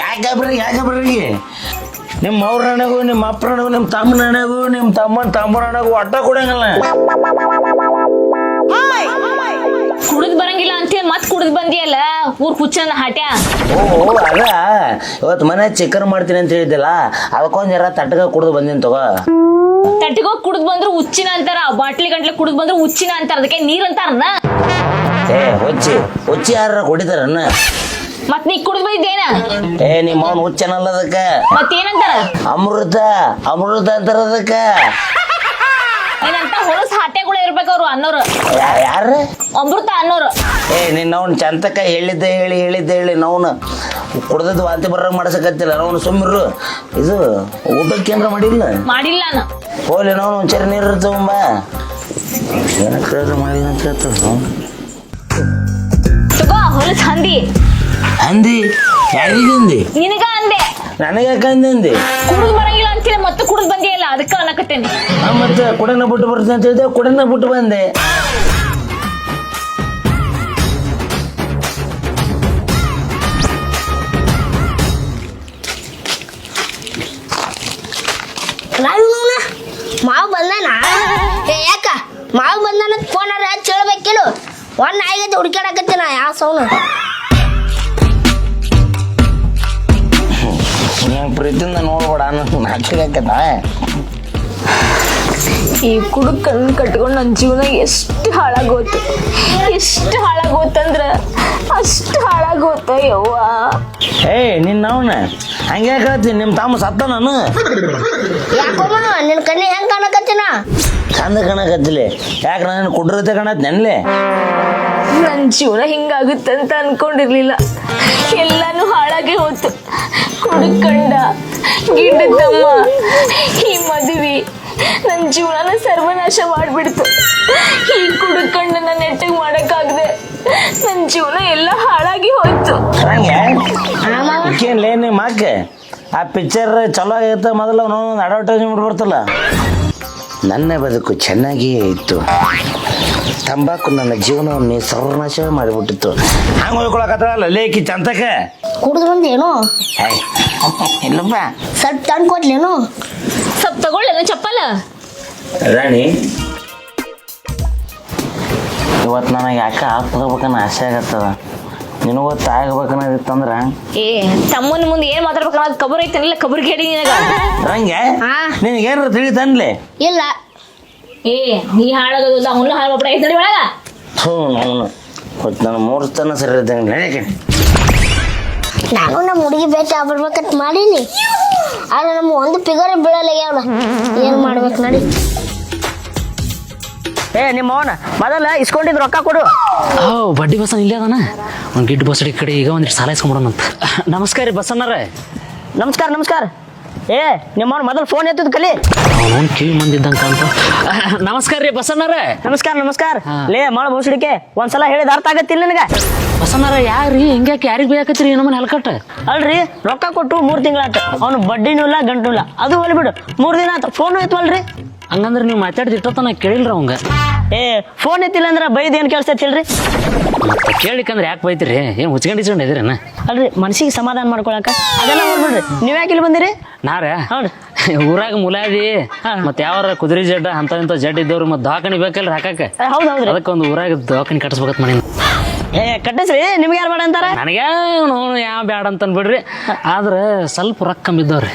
ಯಾಕೆ ನಿಮ್ಮ ಅವ್ರ ಹಣಗೂ ನಿಮ್ಮ ಅಪ್ಪನ ಹಣಗೂ ನಿಮ್ಮ ತಮ್ಮನ ಹಣಗೂ ನಿಮ್ಮ ತಮ್ಮನ ಹಣಗೂ ಒಟ್ಟ ಕೊಡಂಗಲ್ಲ. ಕುಡಿದ್ ಬರಂಗಿಲ್ಲ ಅಂತೇಳಿ ಮತ್ ಕುಡಿದ್ ಬಂದಿಯಲ್ಲ ಊರ್ ಕುಚ್ಚನ ಹಾಟ್ಯಾ. ಓ ಅದ ಇವತ್ತು ಮನೆ ಚಿಕನ್ ಮಾಡ್ತೀನಿ ಅಂತ ಹೇಳಿದ್ದಲ್ಲ, ಅದಕ್ಕೊಂದ್ ಜರ ತಟ್ಟಗ ಕುಡಿದು ಬಂದಿನಿ ತಗೋ. ತಟ್ಟಿಗೋಗಿ ಕುಡಿದ್ ಬಂದ್ರು ಉಚ್ಚಿನ ಅಂತಾರ, ಬಾಟ್ಲಿ ಗಂಟ್ಲೆ ಕುಡಿದ್ ಬಂದ್ರು ಉಚ್ಚಿನ ಅಂತಾರ, ಅದಕ್ಕೆ ನೀರ್ ಅಂತಾರನ್ನ. ಹುಚ್ಚಿ ಯಾರ ಕುಡಿತಾರನ್ನ? ಮತ್ ನೀ ಕುಡಿದ್ ಬಂದಿದ್ದೇನ? ನಿಮ್ಮ ಅವನ್ ಹುಚ್ಚನಲ್ಲ ಅದಕ್ಕ. ಮತ್ತೇನಂತಾರ? ಅಮೃತ ಅಂತಾರ ಅದಕ್ಕ. ಏನಂತ ಹೊಲಸ್ ಹಾಟ್ಯಾಗಳು ಇರ್ಬೇಕು ಅವ್ರು ಅನ್ನೋರು. ಯಾರ? ಅಮೃತ ಅನ್ನೋರು. ನಿನ್ನ ಅವ್ನ ಚಂತಕ ಹೇಳಿದ್ದೆ ಹೇಳಿ ನಾವ್ನ ಕುಡ್ದದ್ದು ವಾಂತಿ ಬರಂಗ್ ಮಾಡ್ಸಕತ್ತಿಲ್ಲ. ನಾವು ಸುಮ್ಮಿರು. ಇದು ಊಟಕ್ಕೆ ಏನ್ರ ಮಾಡಿಲ್ಲ ನಾನು ಹೋಗ್ಲಿ. ನಾವು ಒಂಚೂರು ನೀರು ತಗೊಂಬ. ಏನ ಕೇಳಿದ್ರೆ ಮಾಡಿದ ಅಂತ ಹೇಳ್ತಾರ. ತಗೋ ಹೊಲಸ್ ಅಂದಿ ಯಾರಿಗಂದಿ? ನಿನಗ ಅಂದೆ. ನನಗೆ ಯಾಕೆ ಅಂದಿ? ಕುಡಿದ್ ಬರಂಗಿಲ್ಲ ಅಂತೇಳಿ ಮತ್ತೆ ಕುಡಿದ್ ಬಂದಿಯಲ್ಲ ಅದಕ್ಕ ಅನ್ನಕತ್ತೇನೆ. ಮತ್ತೆ ಕುಡನ ಬಿಟ್ಟು ಬರ್ತೀನಿ ಅಂತ ಹೇಳಿದೆ, ಕುಡನ ಬಿಟ್ಟು ಬಂದೆ. ಮಾವು ಬಂದಾನ? ಯಾಕ ಮಾವು ಬಂದಾನ ಫೋನ್ ಹೇಳ್ಬೇಕಿಲ್ಲ. ಒಂದ್ ನಾಯಿಗತ್ತೆ ಹುಡ್ಕಾಡಕತ್ತೀನ ಯಾವ ಸೌನು. ಪ್ರೀತಿಯಿಂದ ನೋಡ್ಬೇಡ ನಾಚಿಕತ್ತ. ಈ ಕುಡುಕ್ ಕಣ್ಣು ಕಟ್ಕೊಂಡು ನನ್ನ ಜೀವನ ಎಷ್ಟು ಹಾಳಾಗೋತಂದ್ರ ಅಷ್ಟು ಹಾಳಾಗೋತ ಯವ್ವ. ನಿನ್ನವನ ಹಂಗೆ ಹೇಳ್ತೀನಿ. ನಿಮ್ಮ ತಮ್ಮ ಸತ್ತ ನಾನು. ಯಾಕಮ್ಮ ನಿನ್ ಕಣ್ಣಿ ಹೆಂಗ್ ಕಾಣಕತ್ತೀನ? ಚಂದ ಕಾಣಕತ್ತಿಲ್ಲ. ಯಾಕೆ ನಾನು ಕುಡ್ರತೆ ಕಾಣತ್ ನೆನ್ಲೆ. ನನ್ನ ಜೀವನ ಹಿಂಗಾಗುತ್ತಂತ ಅನ್ಕೊಂಡಿರ್ಲಿಲ್ಲ. ಎಲ್ಲಾನು ಹಾಳಾಗಿ ಹೋತು. ಕುಡುಕಂಡ ಗಿಡ್ಡಮ್ಮ ಈ ಮದುವೆ ನನ್ನ ಜೀವನ ಸರ್ವನಾಶ ಮಾಡ್ಬಿಡ್ತು. ಈ ಕುಡುಕಂಡ ನನ್ನ ನೆಟ್ಟಗೆ ಮಾಡಕ್ಕಾಗದೆ ನನ್ನ ಜೀವನ ಎಲ್ಲ ಹಾಳಾಗಿ ಹೋಯ್ತು. ಏನ್ಲೇ ನಿಮ್ಮ ಅಕ್ಕ ಆ ಪಿಕ್ಚರ್ ಚಲೋ ಆಗಿರ್ತ ಮೊದಲು ಒಂದು ಅಡ್ವರ್ಟೈಸ್ಮೆಂಟ್ ಬರ್ತಲ್ಲ, ನನ್ನ ಬದುಕು ಚೆನ್ನಾಗಿಯೇ ಇತ್ತು, ತಂಬಾಕು ನನ್ನ ಜೀವನವನ್ನು ಸರ್ವನಾಶ ಮಾಡಿಬಿಟ್ಟಿತ್ತು. ಹಂಗೆ ಹೋಗ್ಕೊಳಕತ್ತಲ್ಲ ಲೇಕಿ ಚಂತಕ. ಕುಡಿದು ಬಂದೇನು? ಇಲ್ಲಪ್ಪ ಸ್ವಲ್ಪ ತಂದು ಕೊಡ್ಲೇನು? ಸ್ವಲ್ಪ ತಗೊಳ್ಳೇನು ಚಪ್ಪಲ? ರಾಣಿ, ಇವತ್ತು ನನಗೆ ಯಾಕೆ ಆಗ್ಬೇಕನ್ನ ಆಸೆ ಆಗತ್ತದ. ನಿನಗೊತ್ತು ಆಗ್ಬೇಕನ್ನೋದಿತ್ತಂದ್ರ ತಮ್ಮನ ಮುಂದೆ ಏನ್ ಮಾತಾಡ್ಬೇಕನ್ನೋದು ಕಬರ್ ಐತನಿಲ್ಲ, ಕಬರ್ಗೆ ಹೇಳಿ ನಿನಗ. ಹಂಗೆ ನಿನಗೇನಾರ ತಿಳಿತನ್ಲೆ? ಇಲ್ಲ. ನೀ ಹಾಳಾಗೋದಿಲ್ಲ, ಅವನು ಹಾಳು ಮಾಡ್ಬಿಡ ಐತೆ ನೋಡಿ ಒಳಗ. ಅವನು ನನ್ನ ಮೂರು ತನ ಸರಿ ಇದ್ದಂಗೆ ನಡೆಯಕ್ಕೆ. ನಾನು ನಮ್ಮ ಹುಡುಗಿ ಭೇಟಿ ಆಗ್ಬಿಡ್ಬೇಕಂತ ಮಾಡೀನಿ, ಆದ್ರೆ ನಮ್ಮ ಒಂದು ಫಿಗರ್ ಬೀಳಲ್ಲ. ಏನ್ ಮಾಡ್ಬೇಕು ನಡಿ. ನಿಮ್ಮ ಅವನ ಮೊದಲ ಇಸ್ಕೊಂಡಿದ್ ರೊಕ್ಕ ಕೊಡು. ಬಡ್ಡಿ ಬಸನ್ ಇಲ್ಲೇ ಅದಾನ. ಒಂದು ಗಿಡ್ಡು ಬಸಡಿ ಕಡೆ ಈಗ ಒಂದಿಟ್ಟು ಸಾಲ ಇಸ್ಕೊಂಬಿಡೋಣಂತ. ನಮಸ್ಕಾರ ರೀ ಬಸಣ್ಣರೇ. ನಮಸ್ಕಾರ. ನಿಮ್ಮವ್ನ ಮೊದಲು ಫೋನ್ ಎತ್ತದ ಕಲಿ. ಅವನು ಕಿವಿ ಮಂದಿದ್ದಂಕ ಅಂತ. ನಮಸ್ಕಾರ ರೀ ಬಸಣ್ಣರೇ. ನಮಸ್ಕಾರ. ಲೇ ಮಾಡ ಬಹುಸಡಿಕೆ ಒಂದ್ಸಲ ಹೇಳಿದ ಅರ್ಥ ಆಗತ್ತಿಲ್ಲ ನನಗ. ಬಸಣ್ಣರ ಯಾರ್ರಿ ಹಿಂಗ್ಯಾಕೆ ಯಾರಿಗೆ ಬೇಕಾಕತ್ರಿ ನಮ್ಮನ್ನ ಹೆಲ್ಕಟ್ಟ? ಅಲ್ರಿ ರೊಕ್ಕ ಕೊಟ್ಟು 3 ತಿಂಗಳಾತ, ಅವ್ನು ಬಡ್ಡಿನೂ ಇಲ್ಲ ಗಂಟು ಇಲ್ಲ. ಅದು ಹೋಗ್ಬಿಡು 3 ದಿನ ಆತ, ಫೋನ್ ಎತ್ತವಲ್ರಿ. ಹಂಗಂದ್ರೆ ನೀವು ಮಾತಾಡ್ದಿಟ್ಟ ನಾ ಕೇಳಿಲ್ರಿ ಅವಂಗ. ಫೋನ್ ಎತ್ತಿಲ್ಲ ಅಂದ್ರೆ ಬೈದ್ ಏನ್ ಕೇಳಿಸ್ತೈತಿ ಹೇಳ್ರಿ. ಮತ್ತೆ ಕೇಳಿಕಂದ್ರೆ ಯಾಕೆ ಬೈತಿರಿ? ಏನು ಹುಚ್ಕೊಂಡಿಸ್ಕೊಂಡು ಇದ್ದೀರೇನ? ಅಲ್ರಿ ಮನ್ಸಿಗೆ ಸಮಾಧಾನ ಮಾಡ್ಕೊಳಕ ಅದೆಲ್ಲ ಹೋಗ್ಬಿಡ್ರಿ. ನೀವ್ ಯಾಕೆ ಇಲ್ಲಿ ಬಂದಿರಿ? ನಾರೇ ಊರಾಗ ಮುಲಾದಿ ಮತ್ತೆ ಯಾವಾರ ಕುದುರೆ ಜಡ್ಡ ಅಂತ ಜಡ್ ಇದ್ದವ್ರು ಮತ್ತೆ ದವಾಖಾನಿ ಬೇಕಲ್ರಿ ಹಾಕಕ್ಕೆ. ಹೌದೌದ್ರಿ. ಅದಕ್ಕೊಂದು ಊರಾಗ ದವಾಖಾನಿ ಕಟ್ಟಿಸ್ಬೇಕತ್ ಮನೆ. ಕಟ್ಟಿಸ್ರಿ, ನಿಮ್ಗೆ ಯಾರು ಬೇಡ ಅಂತಾರ? ನನಗೆ ಯಾವ ಬ್ಯಾಡ ಅಂತ ಬಿಡ್ರಿ. ಆದ್ರೆ ಸ್ವಲ್ಪ ರೊಕ್ಕ ಕಮ್ಮಿ ಇದ್ದವ್ರಿ.